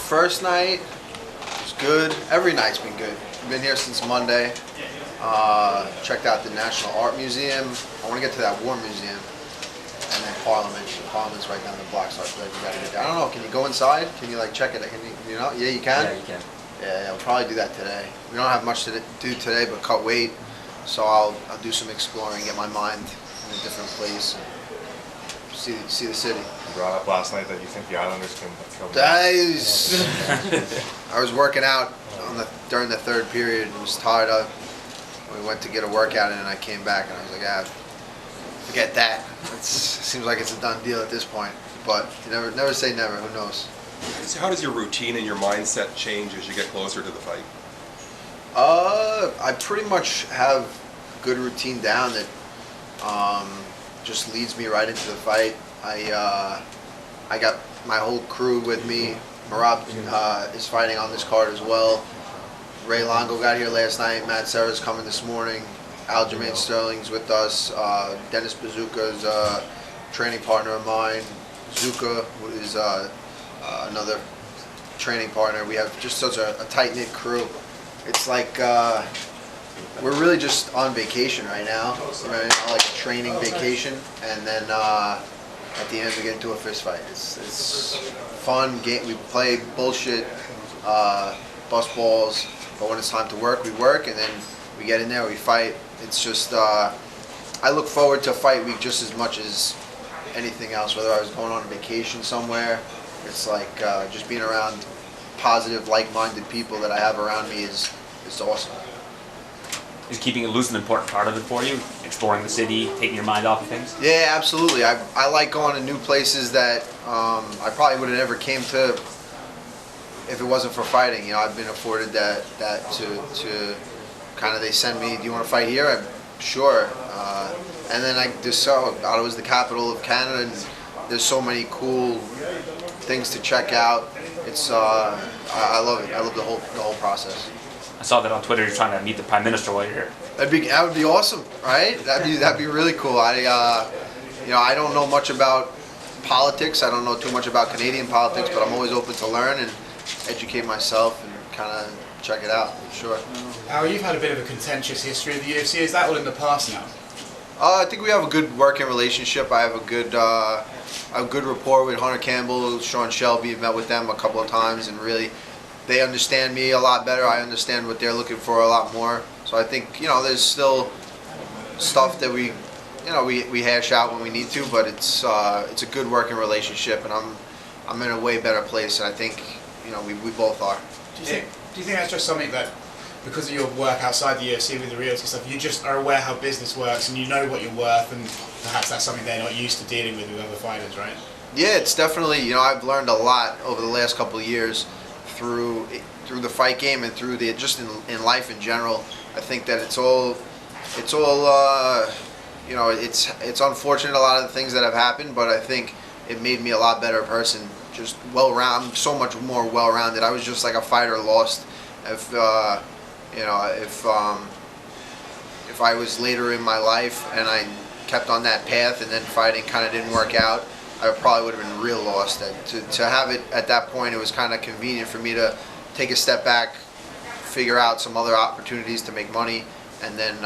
First night was good. Every night's been good. I've been here since Monday. Checked out the National Art Museum. I want to get to that War Museum. And then Parliament. Parliament's right down the block, so I feel like we gotta get there. I don't know, can you go inside? Can you like check it? Can you know? Yeah, you can? Yeah, you can. Yeah, I'll probably do that today. We don't have much to do today but cut weight. So I'll do some exploring, get my mind in a different place. See the city. You brought up last night that you think the Islanders can kill them. I was working out during the third period and was tired of. We went to get a workout in and I came back and I was like, forget that. It seems like it's a done deal at this point. But you never say never. Who knows? So how does your routine and your mindset change as you get closer to the fight? I pretty much have a good routine down that just leads me right into the fight. I got my whole crew with me. Marab is fighting on this card as well. Ray Longo got here last night. Matt Serra's coming this morning. Aljamain Sterling's with us. Dennis Bazooka's a training partner of mine. Zuka is another training partner. We have just such a tight-knit crew. It's like we're really just on vacation right now. Right? Like a training vacation, and then at the end we get into a fist fight. It's fun game. We play bullshit, bust balls, but when it's time to work, we work, and then we get in there, we fight. It's just I look forward to fight week just as much as anything else. Whether I was going on a vacation somewhere, it's like just being around positive, like-minded people that I have around me is awesome. Is keeping it loose an important part of it for you? Exploring the city, taking your mind off of things? Yeah, absolutely. I like going to new places that I probably would have never came to if it wasn't for fighting. You know, I've been afforded that to kind of, they send me, do you want to fight here? I'm sure. And then Ottawa's the capital of Canada, and there's so many cool things to check out. It's I love it. I love the whole process. I saw that on Twitter. You're trying to meet the Prime Minister while you're here. That would be awesome, right? That'd be really cool. I don't know much about politics. I don't know too much about Canadian politics, but I'm always open to learn and educate myself and kind of check it out. Sure. Al, you've had a bit of a contentious history of the UFC. Is that all in the past now? I think we have a good working relationship. I have a good rapport with Hunter Campbell, Sean Shelby. I've met with them a couple of times, and really, they understand me a lot better. I understand what they're looking for a lot more. So I think there's still stuff that we hash out when we need to, but it's a good working relationship, and I'm in a way better place. And I think we both are. Do you think that's just something that, because of your work outside the UFC with the realty stuff, you just are aware how business works and you know what you're worth, and perhaps that's something they're not used to dealing with other fighters, right? Yeah, it's definitely, I've learned a lot over the last couple of years through the fight game and through just in life in general. I think that it's unfortunate, a lot of the things that have happened, but I think it made me a lot better person, just well-rounded. I'm so much more well-rounded. I was just like a fighter lost. If I was later in my life and I kept on that path and then fighting kind of didn't work out, I probably would have been real lost. To have it at that point, it was kind of convenient for me to take a step back, figure out some other opportunities to make money, and then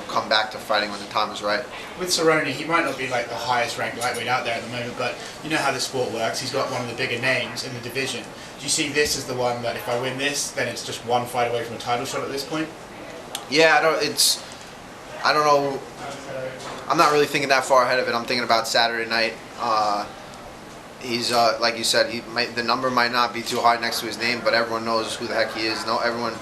come back to fighting when the time was right. With Cerrone, he might not be like the highest ranked lightweight out there at the moment, but you know how the sport works. He's got one of the bigger names in the division. Do you see this as the one that if I win this, then it's just one fight away from a title shot at this point? Yeah, I don't know. I'm not really thinking that far ahead of it. I'm thinking about Saturday night. He's like you said, the number might not be too high next to his name, but everyone knows who the heck he is. Everyone,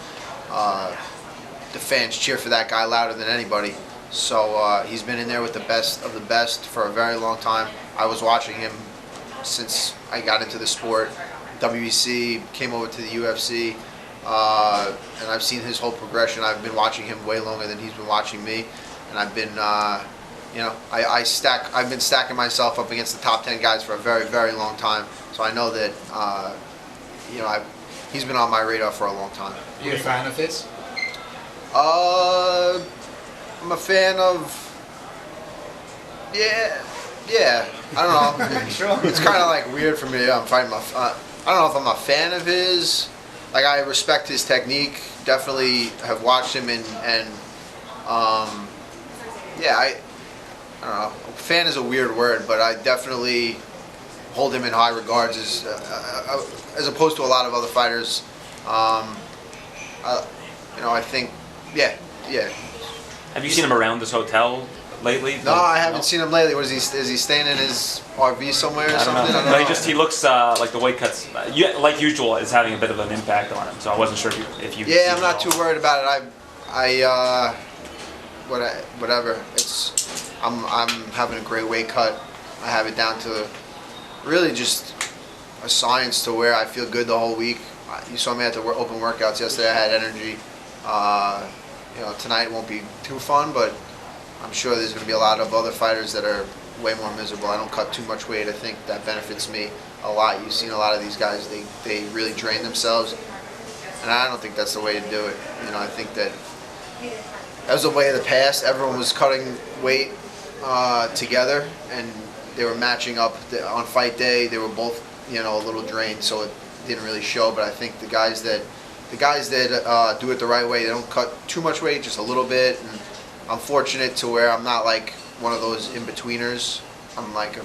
the fans cheer for that guy louder than anybody. So he's been in there with the best of the best for a very long time. I was watching him since I got into the sport. WEC, came over to the UFC, and I've seen his whole progression. I've been watching him way longer than he's been watching me, and I've been, I've been stacking myself up against the top 10 guys for a very, very long time. So I know that, he's been on my radar for a long time. Are you a fan of his? I'm a fan of, yeah, I don't know. Sure. It's kind of like weird for me. I'm fighting I don't know if I'm a fan of his. Like, I respect his technique. Definitely have watched him and yeah, I don't know. Fan is a weird word, but I definitely hold him in high regards as opposed to a lot of other fighters. I think, yeah. Have you seen him around this hotel lately? No, I haven't seen him lately. What is he staying in his RV somewhere or I don't something? know. I don't No, know. he looks like the weight cuts, like usual, is having a bit of an impact on him. So I wasn't sure if you. Yeah, I'm not too worried about it. Whatever. I'm having a great weight cut. I have it down to really just a science to where I feel good the whole week. You saw me at the open workouts yesterday. I had energy. Tonight won't be too fun, but I'm sure there's going to be a lot of other fighters that are way more miserable. I don't cut too much weight. I think that benefits me a lot. You've seen a lot of these guys, they really drain themselves, and I don't think that's the way to do it. I think that was the way of the past. Everyone was cutting weight together, and they were matching up on fight day. They were both, a little drained, so it didn't really show. But I think the guys that do it the right way, they don't cut too much weight, just a little bit. And I'm fortunate to where I'm not like one of those in-betweeners. I'm like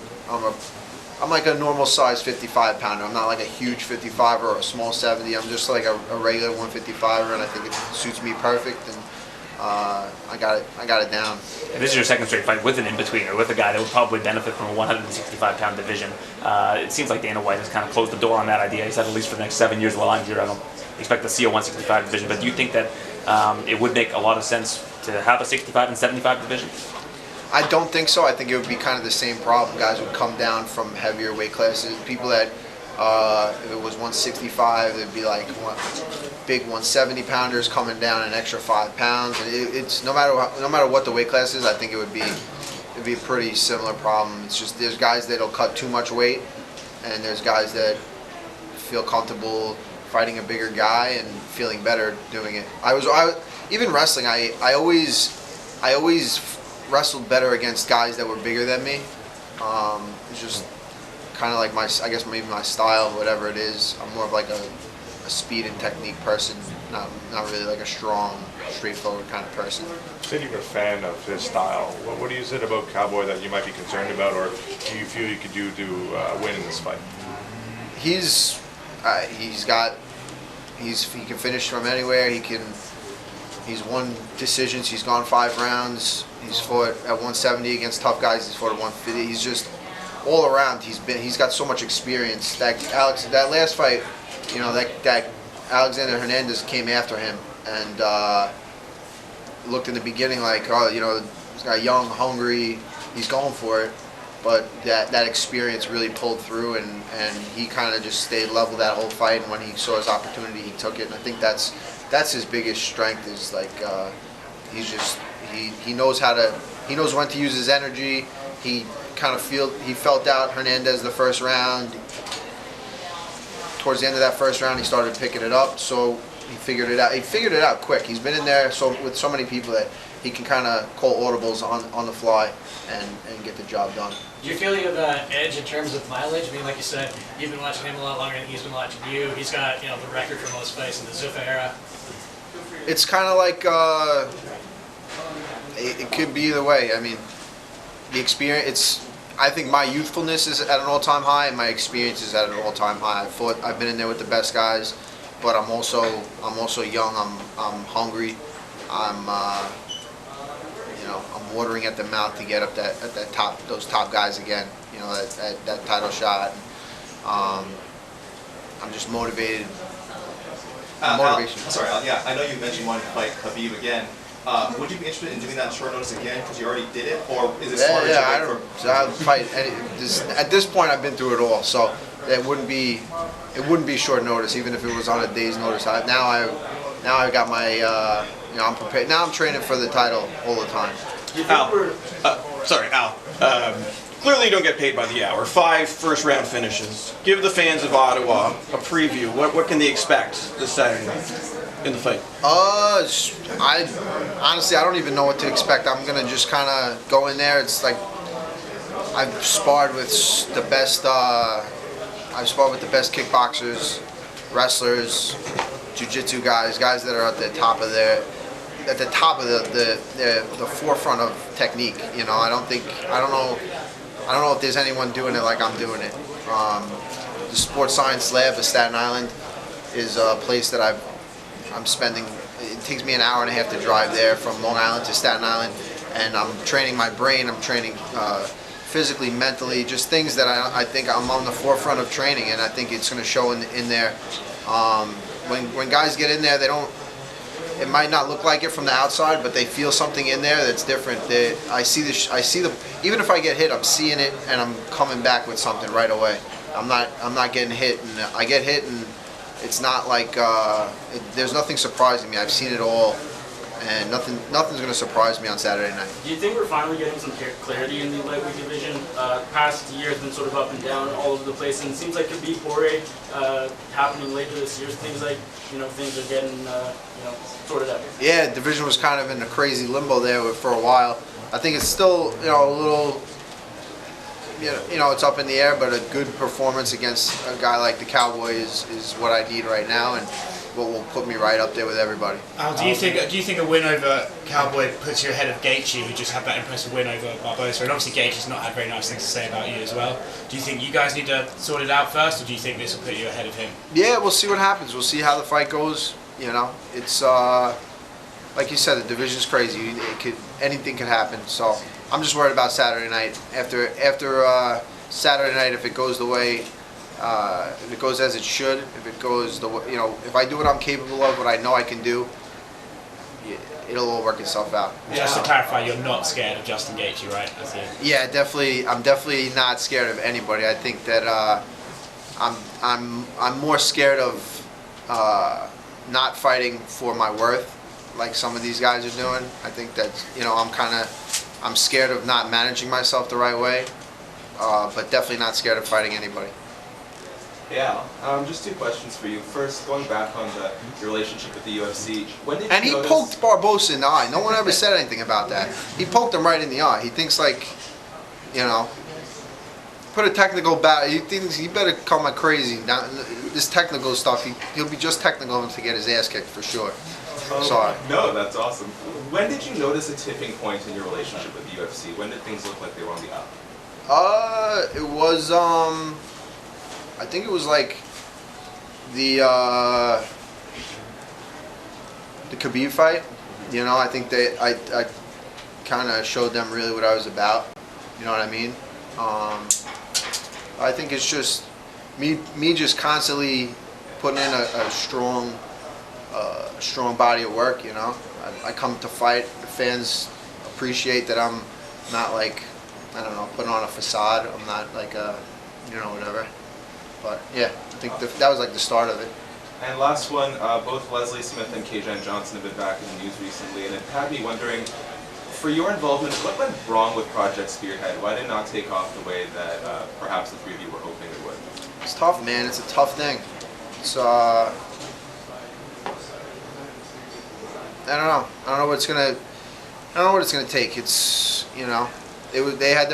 a normal size 55 pounder. I'm not like a huge 55 or a small 70. I'm just like a regular 155er, and I think it suits me perfect. And I got it down. And this is your second straight fight with an in-betweener, with a guy that would probably benefit from a 165-pound division. It seems like Dana White has kind of closed the door on that idea. He said at least for the next 7 years while I'm here, I don't expect to see a 165 division. But do you think that it would make a lot of sense to have a 65 and 75 division? I don't think so. I think it would be kind of the same problem. Guys would come down from heavier weight classes. People that, if it was 165, it'd be like big 170 pounders coming down an extra 5 pounds. And it's no matter what the weight class is, I think it'd be a pretty similar problem. It's just there's guys that'll cut too much weight, and there's guys that feel comfortable fighting a bigger guy and feeling better doing it. Even wrestling, I always wrestled better against guys that were bigger than me. It's just kind of like maybe my style, whatever it is. I'm more of like a speed and technique person, not really like a strong, straightforward kind of person. You said you're a fan of his style. What do you say about Cowboy that you might be concerned about, or do you feel you could do to win in this fight? He can finish from anywhere. He's won decisions. He's gone 5 rounds. He's fought at 170 against tough guys. He's fought at 150. He's just all around. He's got so much experience. That last fight, that Alexander Hernandez came after him and looked in the beginning like, this guy young, hungry. He's going for it. But that experience really pulled through, and he kind of just stayed level that whole fight. And when he saw his opportunity, he took it. And I think that's his biggest strength is like he knows when to use his energy. He felt out Hernandez the first round. Towards the end of that first round, he started picking it up. So he figured it out. He figured it out quick. He's been in there with so many people that he can kind of call audibles on the fly and get the job done. Do you feel you have an edge in terms of mileage? I mean, like you said, you've been watching him a lot longer than he's been watching you. He's got the record for most fights in the Zuffa era. It's kind of like it could be either way. I mean, the experience. I think my youthfulness is at an all-time high, and my experience is at an all-time high. I've been in there with the best guys, but I'm also young. I'm hungry. I'm watering at the mouth to get up those top guys again. That title shot. I'm just motivated. Motivation. Al, I know you mentioned you wanted to fight Khabib again. Would you be interested in doing that short notice again because you already did it, or is it smarter to wait for? I'll fight. At this point, I've been through it all, so it wouldn't be short notice, even if it was on a day's notice. Now I got my. I'm prepared. Now I'm training for the title all the time. Al, clearly you don't get paid by the hour. 5 first-round finishes. Give the fans of Ottawa a preview. What can they expect this Saturday in the fight? I don't even know what to expect. I'm gonna just kind of go in there. It's like I've sparred with the best. I've sparred with the best kickboxers, wrestlers, jiu-jitsu guys that are at the top of the forefront of technique. You know, I don't know if there's anyone doing it like I'm doing it. The Sports Science Lab of Staten Island is a place that I'm spending. It takes me an hour and a half to drive there from Long Island to Staten Island, and I'm training my brain. I'm training physically, mentally, just things that I think I'm on the forefront of training, and I think it's going to show in there. When guys get in there, they don't. It might not look like it from the outside, but they feel something in there that's different. I see the. Even if I get hit, I'm seeing it, and I'm coming back with something right away. I'm not getting hit, and I get hit, and it's not like there's nothing surprising me. I've seen it all, and nothing's going to surprise me on Saturday night. Do you think we're finally getting some clarity in the lightweight division? Past year has been sort of up and down all over the place, and it seems like Khabib Poirier happening later this year. Things like things are getting sorted out. Yeah, division was kind of in a crazy limbo there for a while. I think it's still a little. It's up in the air, but a good performance against a guy like the Cowboy is what I need right now, and what will put me right up there with everybody. Do you think a win over Cowboy puts you ahead of Gaethje, who just had that impressive win over Barbosa? And obviously Gaethje's not had very nice things to say about you as well. Do you think you guys need to sort it out first, or do you think this will put you ahead of him? Yeah, we'll see what happens. We'll see how the fight goes. It's like you said, the division's crazy. Anything could happen. So I'm just worried about Saturday night. After Saturday night, if it goes the way, if it goes as it should, if it goes the way, if I do what I'm capable of, what I know I can do, it'll all work itself out. Just to clarify, you're not scared of Justin Gaethje, right? Yeah, definitely. I'm definitely not scared of anybody. I think that I'm more scared of not fighting for my worth, like some of these guys are doing. I think that I'm scared of not managing myself the right way, but definitely not scared of fighting anybody. Yeah, just two questions for you. First, going back on your relationship with the UFC, when did he poked Barbosa in the eye. No one ever said anything about that. He poked him right in the eye. He thinks put a technical bat. He thinks he better come like crazy. Now, this technical stuff, he'll be just technical to get his ass kicked for sure. Sorry. No, that's awesome. When did you notice a tipping point in your relationship with the UFC? When did things look like they were on the up? It was I think it was like the Khabib fight. I think I kind of showed them really what I was about. You know what I mean? I think it's just me just constantly putting in a strong body of work. I come to fight. The fans appreciate that I'm not like, I don't know, putting on a facade. I'm not like whatever. But yeah, I think that was like the start of it. And last one, both Leslie Smith and Kajan Johnson have been back in the news recently, and it had me wondering, for your involvement, what went wrong with Project Spearhead? Why did it not take off the way that perhaps the three of you were hoping it would? It's tough, man. It's a tough thing. It's I don't know. I don't know what it's gonna take. It's they had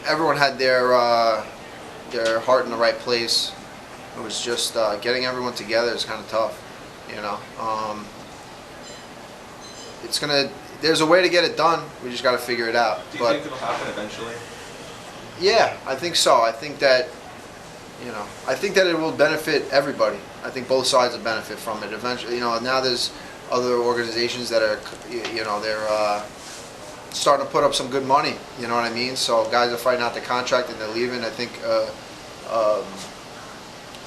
everyone had their heart in the right place. It was just getting everyone together is kind of tough. There's a way to get it done. We just got to figure it out. Do you think it'll happen eventually? Yeah, I think so. I think that it will benefit everybody. I think both sides will benefit from it eventually. Now there's other organizations that are, they're starting to put up some good money. You know what I mean? So guys are fighting out the contract and they're leaving. I think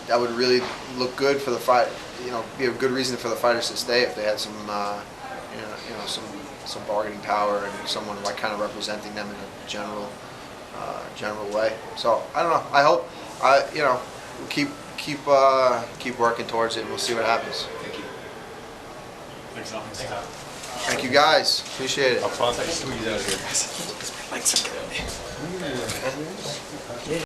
that would really look good for the fight. Be a good reason for the fighters to stay if they had some, some bargaining power and someone like kind of representing them in a general way. So I don't know. I hope we'll keep working towards it and we'll see what happens. Thank you. Thank you guys. Appreciate it. Thanks.